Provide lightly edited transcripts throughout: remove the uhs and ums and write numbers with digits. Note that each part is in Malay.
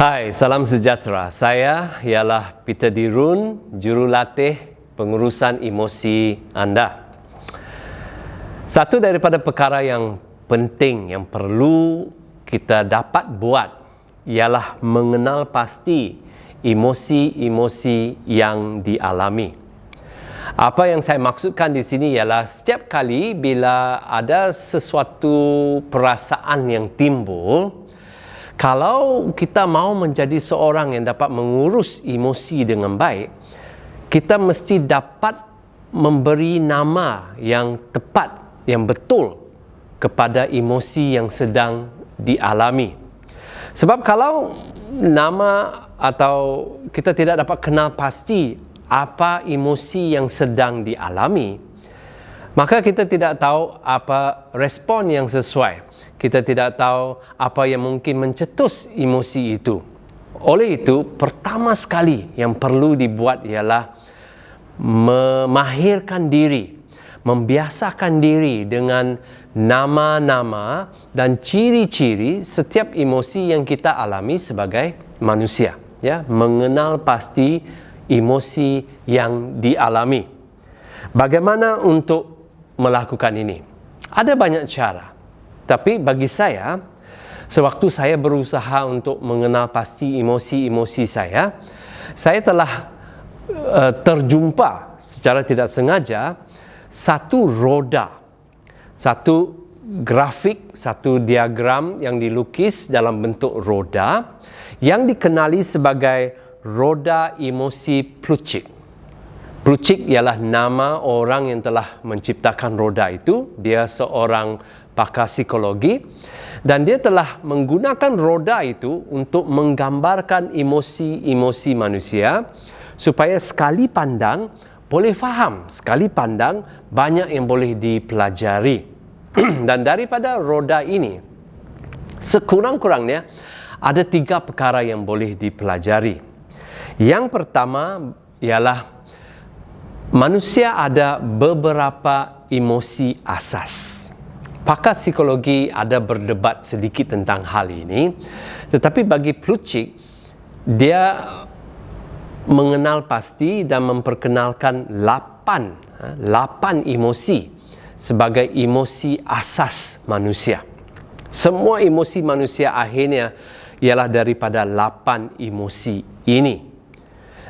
Hai, salam sejahtera. Saya ialah Peter Dirun, jurulatih pengurusan emosi anda. Satu daripada perkara yang penting yang perlu kita dapat buat ialah mengenal pasti emosi-emosi yang dialami. Apa yang saya maksudkan di sini ialah setiap kali bila ada sesuatu perasaan yang timbul, kalau kita mau menjadi seorang yang dapat mengurus emosi dengan baik, kita mesti dapat memberi nama yang tepat, yang betul kepada emosi yang sedang dialami. Sebab kalau nama atau kita tidak dapat kenal pasti apa emosi yang sedang dialami, maka kita tidak tahu apa respon yang sesuai. Kita tidak tahu apa yang mungkin mencetus emosi itu. Oleh itu, pertama sekali yang perlu dibuat ialah memahirkan diri, membiasakan diri dengan nama-nama dan ciri-ciri setiap emosi yang kita alami sebagai manusia. Ya, mengenal pasti emosi yang dialami. Bagaimana untuk melakukan ini? Ada banyak cara. Tapi bagi saya, sewaktu saya berusaha untuk mengenal pasti emosi-emosi saya telah terjumpa secara tidak sengaja satu roda, satu grafik, satu diagram yang dilukis dalam bentuk roda yang dikenali sebagai roda emosi Plutchik. Plutchik ialah nama orang yang telah menciptakan roda itu. Dia seorang pakar psikologi dan dia telah menggunakan roda itu untuk menggambarkan emosi-emosi manusia supaya sekali pandang boleh faham, sekali pandang banyak yang boleh dipelajari. Dan daripada roda ini, sekurang-kurangnya ada 3 perkara yang boleh dipelajari. Yang pertama ialah manusia ada beberapa emosi asas. Pakar psikologi ada berdebat sedikit tentang hal ini, tetapi bagi Plutchik, dia mengenal pasti dan memperkenalkan 8 emosi sebagai emosi asas manusia. Semua emosi manusia akhirnya ialah daripada 8 emosi ini.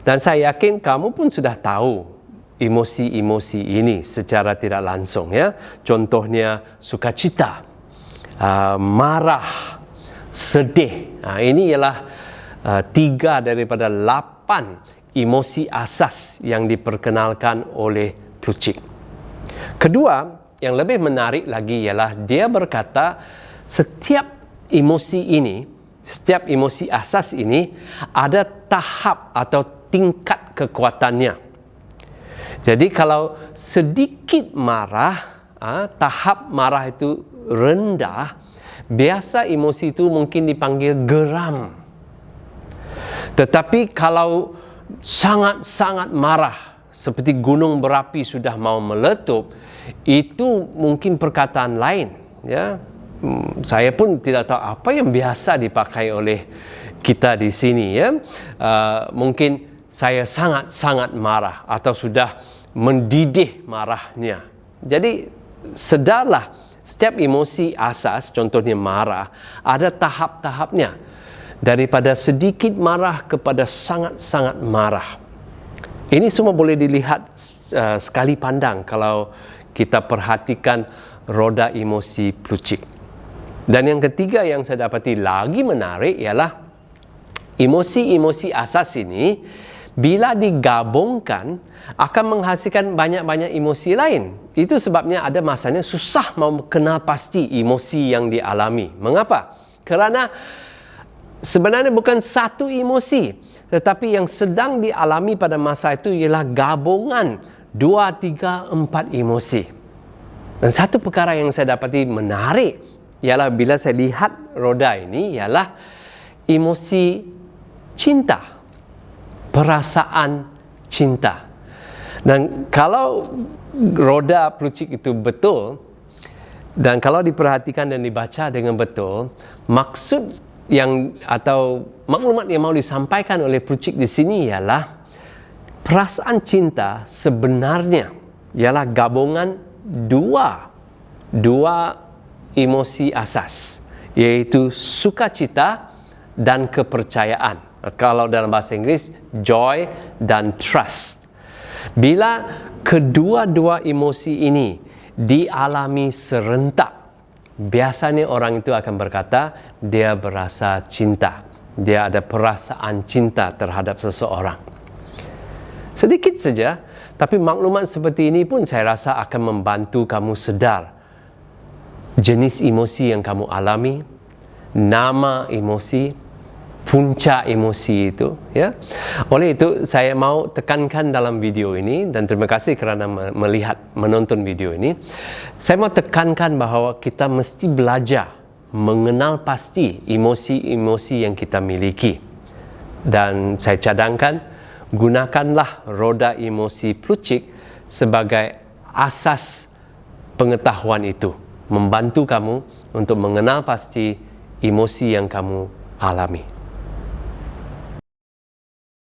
Dan saya yakin kamu pun sudah tahu emosi-emosi ini secara tidak langsung, ya. Contohnya sukacita, marah, sedih. Ini ialah 3 daripada 8 emosi asas yang diperkenalkan oleh Plutchik. Kedua, yang lebih menarik lagi ialah dia berkata setiap emosi asas ini ada tahap atau tingkat kekuatannya. Jadi kalau sedikit marah, tahap marah itu rendah, biasa emosi itu mungkin dipanggil geram. Tetapi kalau sangat-sangat marah, seperti gunung berapi sudah mau meletup, itu mungkin perkataan lain. Ya, saya pun tidak tahu apa yang biasa dipakai oleh kita di sini. Ya, mungkin saya sangat-sangat marah atau sudah mendidih marahnya. Jadi sedarlah setiap emosi asas, contohnya marah, ada tahap-tahapnya. Daripada sedikit marah kepada sangat-sangat marah. Ini semua boleh dilihat sekali pandang kalau kita perhatikan roda emosi Plutchik. Dan yang ketiga yang saya dapati lagi menarik ialah emosi-emosi asas ini bila digabungkan akan menghasilkan banyak-banyak emosi lain. Itu sebabnya ada masanya susah mau kenal pasti emosi yang dialami. Mengapa? Kerana sebenarnya bukan satu emosi, tetapi yang sedang dialami pada masa itu ialah gabungan 2, 3, 4 emosi. Dan satu perkara yang saya dapati menarik ialah bila saya lihat roda ini ialah emosi cinta, perasaan cinta. Dan kalau roda Plutchik itu betul, dan kalau diperhatikan dan dibaca dengan betul, maksud atau maklumat yang mau disampaikan oleh Pruchik di sini ialah perasaan cinta sebenarnya ialah gabungan dua emosi asas, iaitu sukacita dan kepercayaan. Kalau dalam bahasa Inggeris, joy dan trust. Bila kedua-dua emosi ini dialami serentak, biasanya orang itu akan berkata dia berasa cinta. Dia ada perasaan cinta terhadap seseorang. Sedikit saja, tapi maklumat seperti ini pun saya rasa akan membantu kamu sedar jenis emosi yang kamu alami, nama emosi, puncak emosi itu, ya. Oleh itu saya mau tekankan dalam video ini, dan terima kasih kerana menonton video ini. Saya mau tekankan bahawa kita mesti belajar mengenal pasti emosi-emosi yang kita miliki. Dan saya cadangkan, gunakanlah roda emosi Pruchik sebagai asas pengetahuan itu, membantu kamu untuk mengenal pasti emosi yang kamu alami.